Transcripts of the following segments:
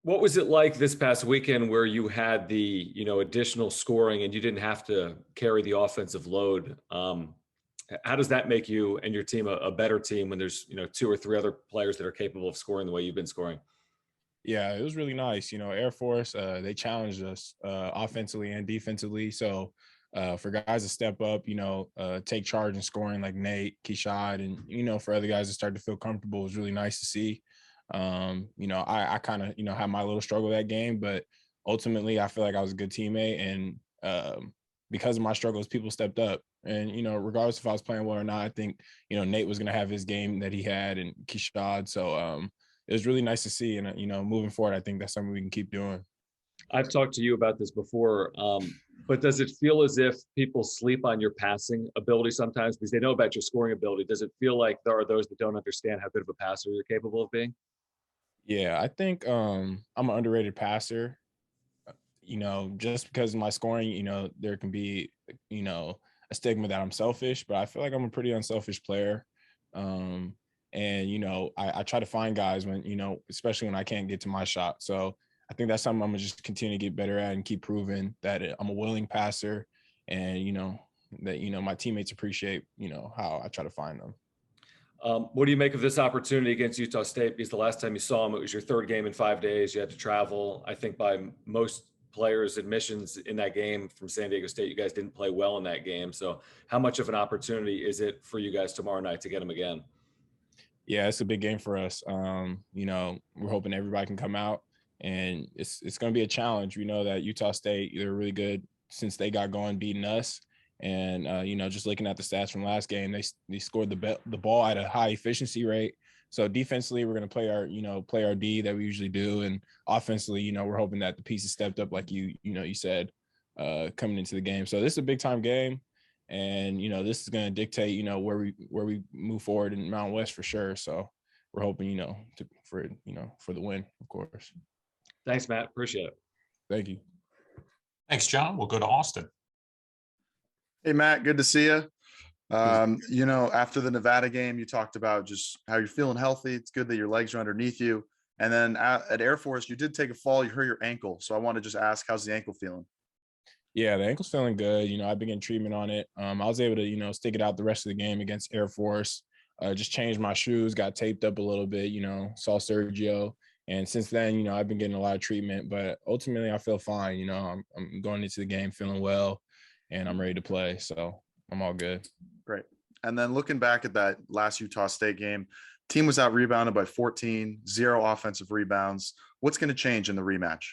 What was it like this past weekend where you had the, additional scoring and you didn't have to carry the offensive load? How does that make you and your team a better team when there's, two or three other players that are capable of scoring the way you've been scoring? Yeah, it was really nice. Air Force, they challenged us offensively and defensively. So for guys to step up, take charge and scoring like Nate, Keshad, and, for other guys to start to feel comfortable was really nice to see. I kind of, had my little struggle that game, but ultimately I feel like I was a good teammate. And because of my struggles, people stepped up. And, regardless if I was playing well or not, I think, Nate was going to have his game that he had and Keshad. So, it was really nice to see. And, moving forward, I think that's something we can keep doing. I've talked to you about this before, but does it feel as if people sleep on your passing ability sometimes because they know about your scoring ability? Does it feel like there are those that don't understand how good of a passer you're capable of being? Yeah, I think I'm an underrated passer. Just because of my scoring, there can be, a stigma that I'm selfish, but I feel like I'm a pretty unselfish player. Um, and I try to find guys when, especially when I can't get to my shot. So I think that's something I'm gonna just continue to get better at and keep proving that I'm a willing passer, and that my teammates appreciate how I try to find them. What do you make of this opportunity against Utah State? Because the last time you saw them, it was your third game in 5 days. You had to travel. I think by most players' admissions in that game from San Diego State, you guys didn't play well in that game. So, how much of an opportunity is it for you guys tomorrow night to get them again? Yeah, it's a big game for us. We're hoping everybody can come out, and it's going to be a challenge. We know that Utah State, they're really good since they got going, beating us. And just looking at the stats from last game, they scored the ball at a high efficiency rate. So defensively, we're going to play our D that we usually do, and offensively, we're hoping that the pieces stepped up like you said coming into the game. So this is a big time game, and this is going to dictate where we move forward in Mountain West for sure. So we're hoping for the win, of course. Thanks, Matt. Appreciate it. Thank you. Thanks, John. We'll go to Austin. Hey, Matt, good to see you. After the Nevada game, you talked about just how you're feeling healthy. It's good that your legs are underneath you. And then at Air Force, you did take a fall. You hurt your ankle. So I want to just ask, how's the ankle feeling? Yeah, the ankle's feeling good. I've been getting treatment on it. I was able to, stick it out the rest of the game against Air Force. Just changed my shoes, got taped up a little bit, saw Sergio. And since then, I've been getting a lot of treatment, but ultimately I feel fine. I'm going into the game feeling well, and I'm ready to play. So I'm all good. Great. And then looking back at that last Utah State game, team was out rebounded by 14, 0 offensive rebounds. What's going to change in the rematch?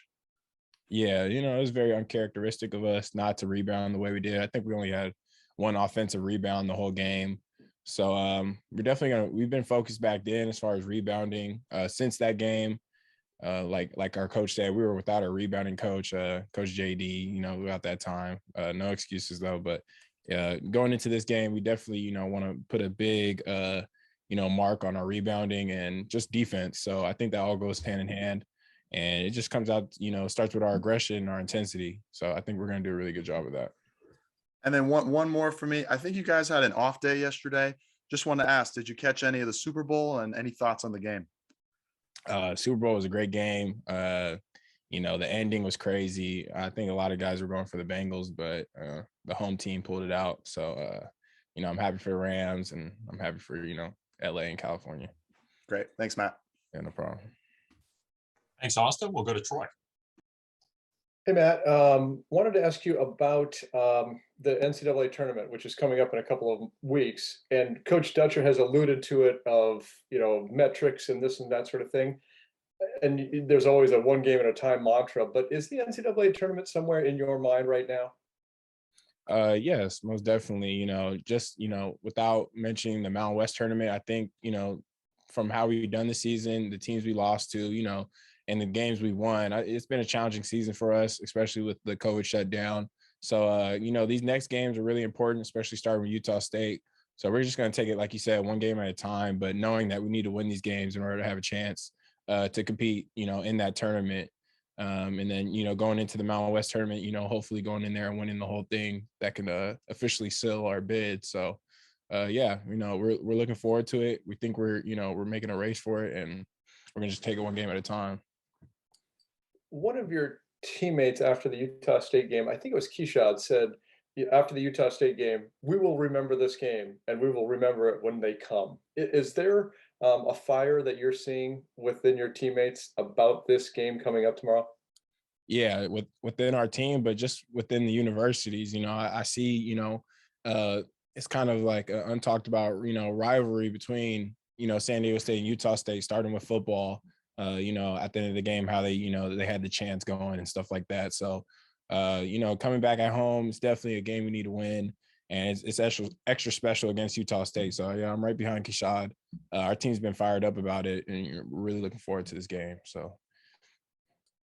Yeah, it was very uncharacteristic of us not to rebound the way we did. I think we only had one offensive rebound the whole game. So we've been focused back then as far as rebounding. Since that game, like our coach said, we were without our rebounding coach, Coach JD, throughout that time. No excuses though, but going into this game, we definitely, want to put a big mark on our rebounding and just defense. So I think that all goes hand in hand. And it just comes out, starts with our aggression and our intensity. So I think we're going to do a really good job of that. And then one more for me. I think you guys had an off day yesterday. Just want to ask, did you catch any of the Super Bowl and any thoughts on the game? Super Bowl was a great game. The ending was crazy. I think a lot of guys were going for the Bengals, but the home team pulled it out. So, I'm happy for the Rams, and I'm happy for, LA and California. Great. Thanks, Matt. Yeah, no problem. Thanks, Austin. We'll go to Troy. Hey, Matt. Wanted to ask you about the NCAA tournament, which is coming up in a couple of weeks. And Coach Dutcher has alluded to it of, metrics and this and that sort of thing. And there's always a one game at a time mantra. But is the NCAA tournament somewhere in your mind right now? Yes, most definitely. Without mentioning the Mountain West tournament, I think, from how we've done the season, the teams we lost to, and the games we won, it's been a challenging season for us, especially with the COVID shutdown. So, these next games are really important, especially starting with Utah State. So we're just going to take it, like you said, one game at a time, but knowing that we need to win these games in order to have a chance to compete, in that tournament. And then, going into the Mountain West tournament, hopefully going in there and winning the whole thing that can officially seal our bid. So, we're looking forward to it. We think we're making a race for it, and we're going to just take it one game at a time. one of your teammates after the Utah State game, I think it was Keshad, said after the Utah State game, we will remember this game and we will remember it when they come. Is there a fire that you're seeing within your teammates about this game coming up tomorrow? Yeah, within our team, but just within the universities, I see, it's kind of like an untalked about, rivalry between, San Diego State and Utah State, starting with football. At the end of the game, how they had the chants going and stuff like that. So, coming back at home, it's definitely a game we need to win, and it's extra special against Utah State. So yeah, I'm right behind Keshad. Our team's been fired up about it, and we're really looking forward to this game. So